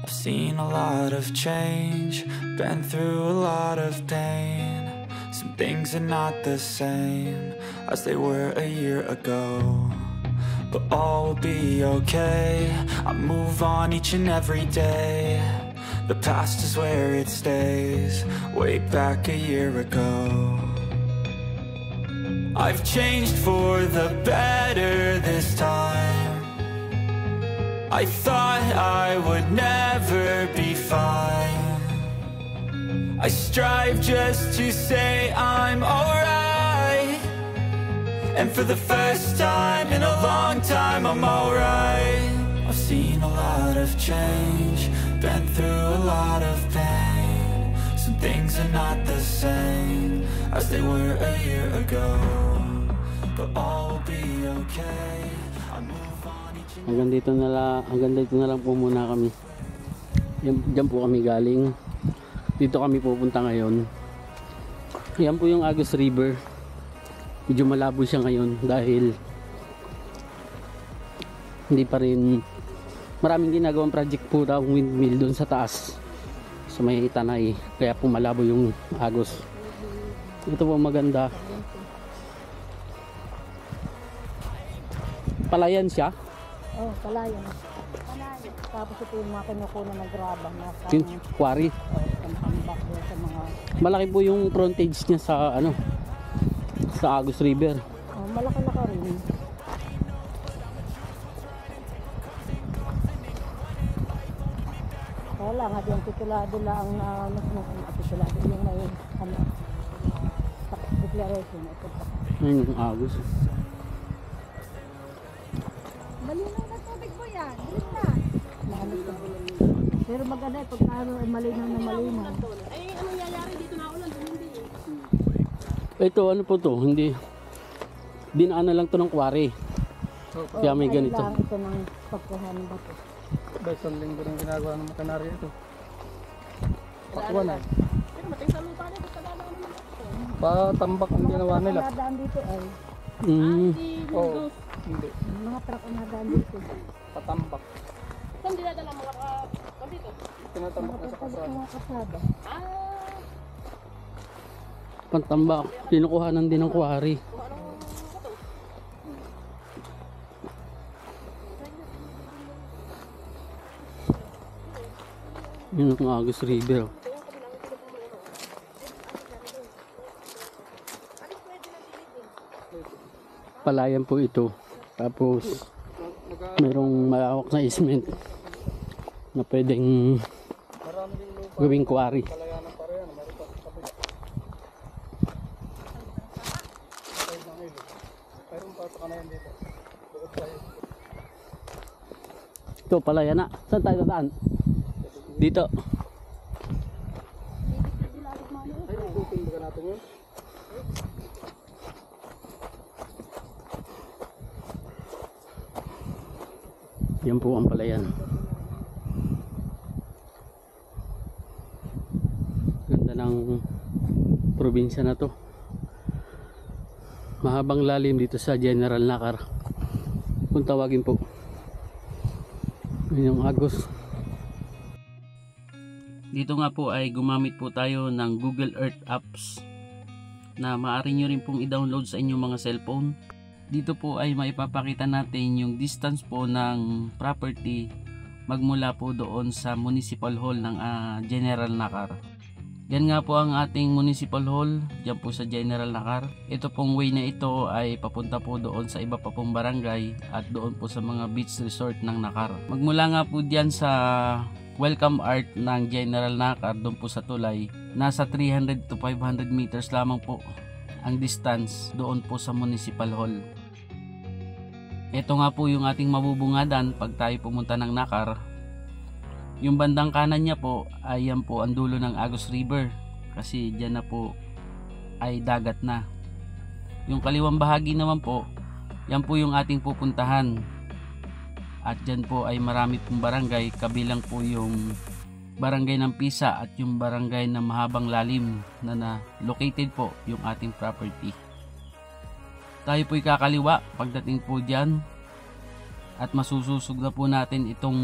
I've seen a lot of change, been through a lot of pain. Some things are not the same as they were a year ago, but all will be okay. I move on each and every day. The past is where it stays, way back a year ago. I've changed for the better this time. I thought I would never be fine. I strive just to say I'm alright, and for the first time in a long time I'm alright. I've seen a lot of change, been through a lot of pain. Some things are not the same as they were a year ago, but all will be okay. I move on each and Hanggang dito na lang po muna kami. Diyan po kami galing. Dito kami pupunta ngayon. Yan po yung Agus River. Medyo malabo siya ngayon dahil hindi pa rin maraming ginagawang project po daw windmill doon sa taas sa may Tanay, kaya po malabo yung Agus. Ito po maganda. Palayan siya? Oh, palayan. Tapos ito yung mga kinukunan na graba na Yung quarry. sa mga... Malaki po yung frontage niya sa ano, sa Agus River. Oh, malaki-laki rin. Kaya lang, hadi ang titulado lang na titulado yung may declaration. Ayun yung Agus. Malinaw na tubig mo yan. Bilis na. Pero maganda pag malinaw na malinaw. Ay, ano nangyayari dito na ulan? Hindi. Ito ano po to? Hindi. Dinaan na lang to ng quarry. Kaya may ganito. Kailangan ito ng pagkuhan ng bato. Ba, isang linggo ng ginagawa ng makanarya ito. Pakuha na. Pero mating sa lupa na, basta gano'n naman ako. Patambak ang ginawa nila. Mga nadaan dito ay. Oo, hindi. Mga truck ang nadaan dito. Patambak. Saan dinadala mga dito? Tinatambak na sa kasada. Mga kasada. Pantambak. Kinukuhanan din ng quarry. Yun ang Agus River. Palayan po ito. Tapos merong malawak na isment na pwedeng gawing quarry. Palayanan pa rin. Meron pa sa tabi. Meron pa sa kanayan dito. Bukod tayo. Ito palayan na. Saan tayo tataan? Dito. Ay, ikutin ba natin yun? Yan po ang palayan. Ganda ng probinsya na to. Mahabang lalim dito sa General Nakar. Kung tawagin po. Yun yung Agus. Dito nga po ay gumamit po tayo ng Google Earth apps na maaari nyo rin pong i-download sa inyong mga cellphone. Dito po ay maipapakita natin yung distance po ng property magmula po doon sa Municipal Hall ng General Nakar. Yan nga po ang ating Municipal Hall, dyan po sa General Nakar. Ito pong way na ito ay papunta po doon sa iba pa pong barangay at doon po sa mga beach resort ng Nakar. Magmula nga po dyan sa Welcome Art ng General Nakar, doon po sa tulay, nasa 300 to 500 meters lamang po ang distance doon po sa Municipal Hall. Ito nga po yung ating mabubungadan pag tayo pumunta ng Nakar. Yung bandang kanan niya po ay yan po ang dulo ng Agus River, kasi dyan na po ay dagat na. Yung kaliwang bahagi naman po, yan po yung ating pupuntahan. At dyan po ay marami pong barangay, kabilang po yung barangay ng Pisa at yung barangay ng Mahabang Lalim na located po yung ating property. Tayo po'y kakaliwa pagdating po dyan at masususog na po natin itong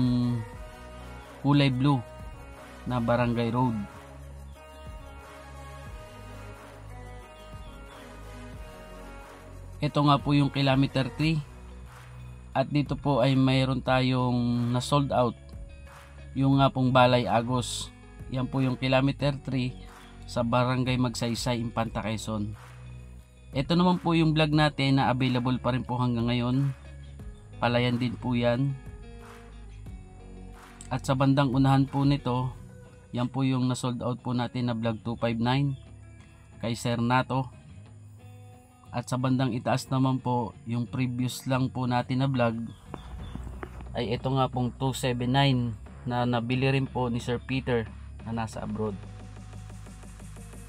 kulay blue na barangay road. Ito nga po yung kilometer 3 at dito po ay mayroon tayong na sold out, yung nga pong Balay Agos. Yan po yung kilometer 3 sa barangay Magsaysay, Infanta, Quezon. Ito naman po yung vlog natin na available pa rin po hanggang ngayon. Palayan din po yan. At sa bandang unahan po nito, yan po yung na sold out po natin na vlog 259 kay Sir Nato. At sa bandang itaas naman po, yung previous lang po natin na vlog ay ito nga pong 279 na nabili rin po ni Sir Peter na nasa abroad.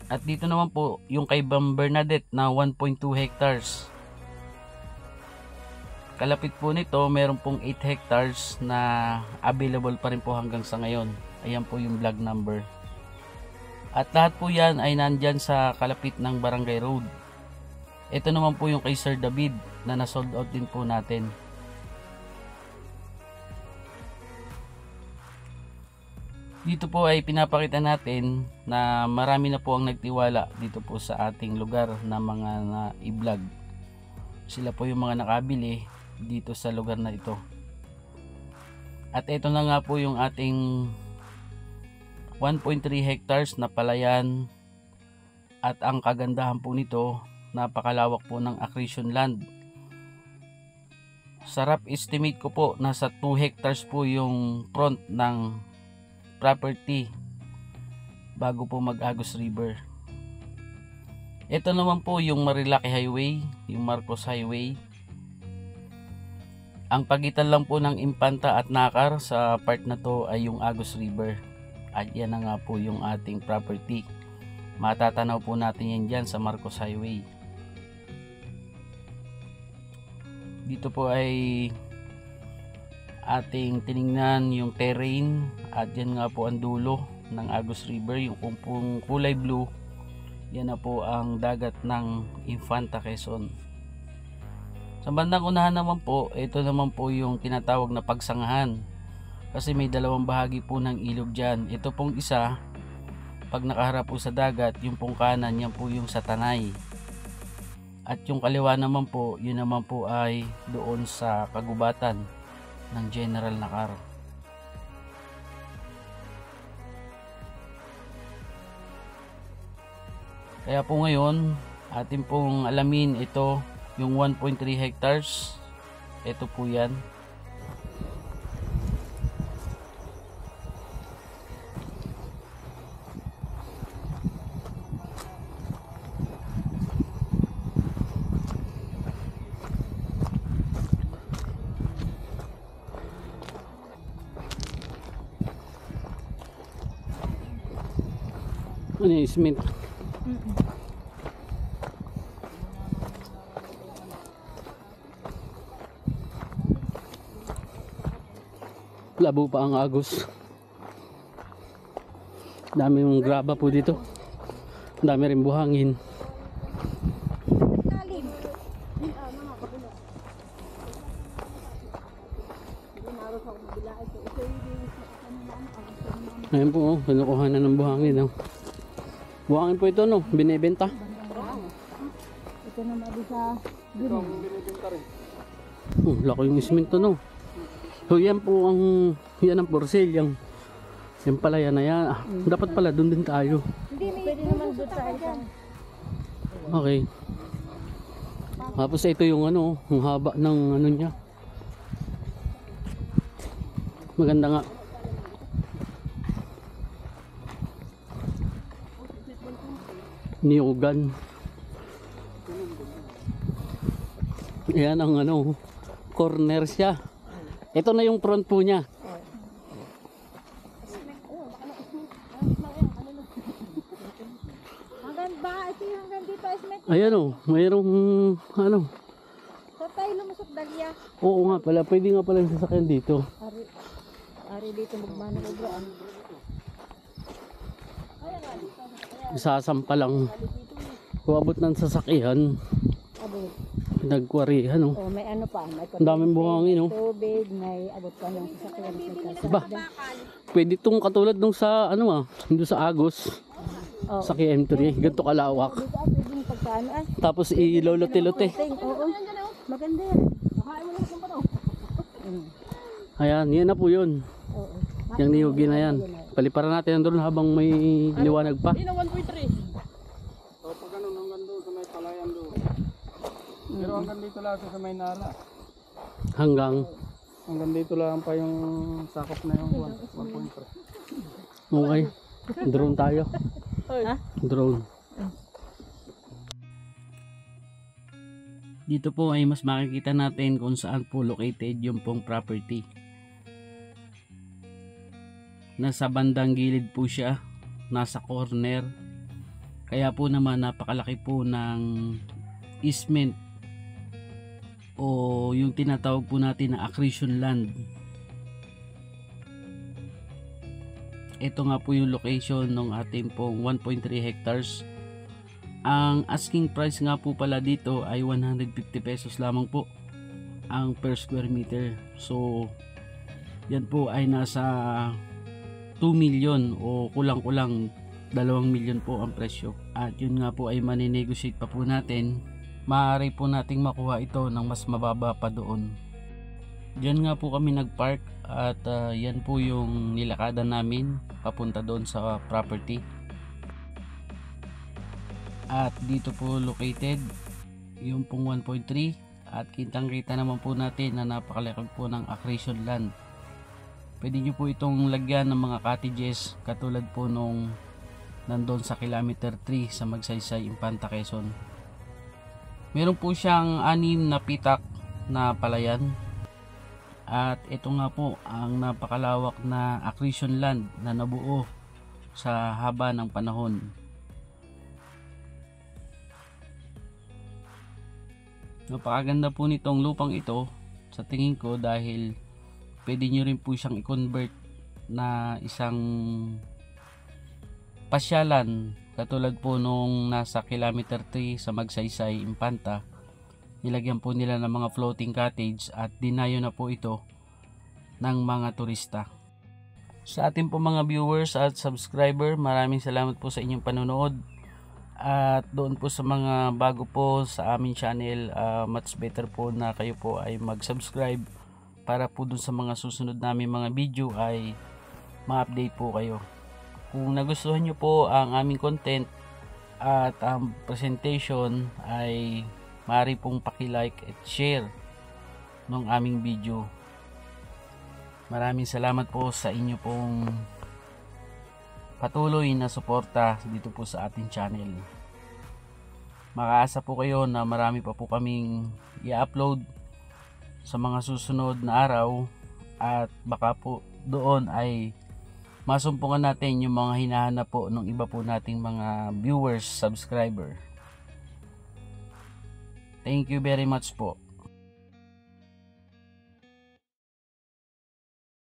At dito naman po yung kay Ma'am Bernadette na 1.2 hectares. Kalapit po nito, meron pong 8 hectares na available pa rin po hanggang sa ngayon. Ayan po yung vlog number. At lahat po yan ay nandyan sa kalapit ng Barangay Road. Ito naman po yung kay Sir David na na-sold out din po natin. Dito po ay pinapakita natin na marami na po ang nagtiwala dito po sa ating lugar na mga na-i-vlog. Sila po yung mga nakabili dito sa lugar na ito. At ito na nga po yung ating 1.3 hectares na palayan. At ang kagandahan po nito, napakalawak po ng accretion land. Sarap estimate ko po, nasa 2 hectares po yung front ng property bago po mag-Agos River. Ito naman po yung Marilaki Highway, yung Marcos Highway. Ang pagitan lang po ng Infanta at Nakar sa part na to ay yung Agos River. At yan na nga po yung ating property. Matatanaw po natin yan dyan sa Marcos Highway. Dito po ay ating tiningnan yung terrain at yan nga po ang dulo ng Agos River, yung pong kulay blue, yan na po ang dagat ng Infanta, Quezon. Sa bandang unahan naman po, ito naman po yung tinatawag na pagsangahan kasi may dalawang bahagi po ng ilog dyan. Ito pong isa, pag nakaharap po sa dagat, yung pong kanan, yan po yung sa Tanay. At yung kaliwa naman po, yun naman po ay doon sa kagubatan ng General Nakar. Kaya po ngayon, atin pong alamin ito, yung 1.3 hectares. Ito po yan. Ano yung cement? Labo pa ang Agos. Dami yung graba po dito. Dami rin buhangin. Ayan po, oh, kinukuha na ng buhangin. Oh. Buhangin po ito, no? Binibenta. Ito naman di sa gino. Oh, laki yung isminto, no? So yan po ang, yan ang for sale, yung palaya na yan. Ah, dapat pala doon din tayo. Hindi, pwede naman doon sa isang. Okay. Tapos ito yung ano, ang haba ng ano niya. Maganda nga. Niyugan. Yan ang ano, corner siya. Ito na yung front po niya. Hanggang ba, ito yung hanggang dito, Esmet. Ayan o, mayroong ano. Sa tayo lumusok dalya. Oo nga pala, pwede nga pala yung sasakyan dito. Ari dito magmano ko bro. Sasampa lang. Kuabot ng sasakyan. Abot. Nagkwarihan o. Oh, may ano pa, may Ang daming buhangin o. tubig, may abot pa ng sasakyan. Ba, Pwede itong katulad nung sa ano doon sa Agos. Oo. Sa KM3, ganito kalawak. Dito pwedeng pagkaano ay. Tapos ilolote-lote. Oo. Maganda yan. Ayan, yan na po yun. Oo. Yung niyugi na yan. Paliparan natin doon habang may liwanag pa. Hindi na 1.3. So pag ganun hanggang doon sa may palayan doon. Pero hanggang dito lang sa may Nara. Hanggang dito lang pa yung sakop na yung 1.3. Okay. Drone tayo. Ha? Drone. Dito po ay mas makikita natin kung saan po located yung pong property. Nasa bandang gilid po siya, nasa corner. Kaya po naman napakalaki po ng easement o yung tinatawag po natin na accretion land. Ito nga po yung location ng ating pong 1.3 hectares. Ang asking price nga po pala dito ay 150 pesos lamang po ang per square meter. So yan po ay nasa 2 million o kulang-kulang 2 million po ang presyo. At yun nga po ay maninegotiate pa po natin. Maaari po nating makuha ito ng mas mababa pa doon. Diyan nga po kami nagpark at yan po yung nilakadan namin papunta doon sa property. At dito po located yung pong 1.3 at kitang kita naman po natin na napakalaki po ng accretion land. Pwede nyo po itong lagyan ng mga cottages katulad po nung nandun sa kilometer 3 sa Magsaysay, Infanta, Quezon. Meron po siyang 6 na pitak na palayan. At ito nga po ang napakalawak na accretion land na nabuo sa haba ng panahon. Napakaganda po nitong lupang ito sa tingin ko dahil pwede nyo rin po siyang i-convert na isang pasyalan katulad po nung nasa kilometer 3 sa Magsaysay, Infanta. Nilagyan po nila ng mga floating cottage at dinayo na po ito ng mga turista. Sa ating po mga viewers at subscriber, maraming salamat po sa inyong panonood. At doon po sa mga bago po sa aming channel, much better po na kayo po ay mag-subscribe para po dun sa mga susunod namin mga video ay ma-update po kayo. Kung nagustuhan nyo po ang aming content at ang presentation ay maaari pong paki-like at share ng aming video. Maraming salamat po sa inyo pong patuloy na suporta dito po sa ating channel. Makaasa po kayo na marami pa po kaming i-upload sa mga susunod na araw at baka po doon ay masumpungan natin yung mga hinahanap po ng iba po nating mga viewers, subscriber. Thank you very much po.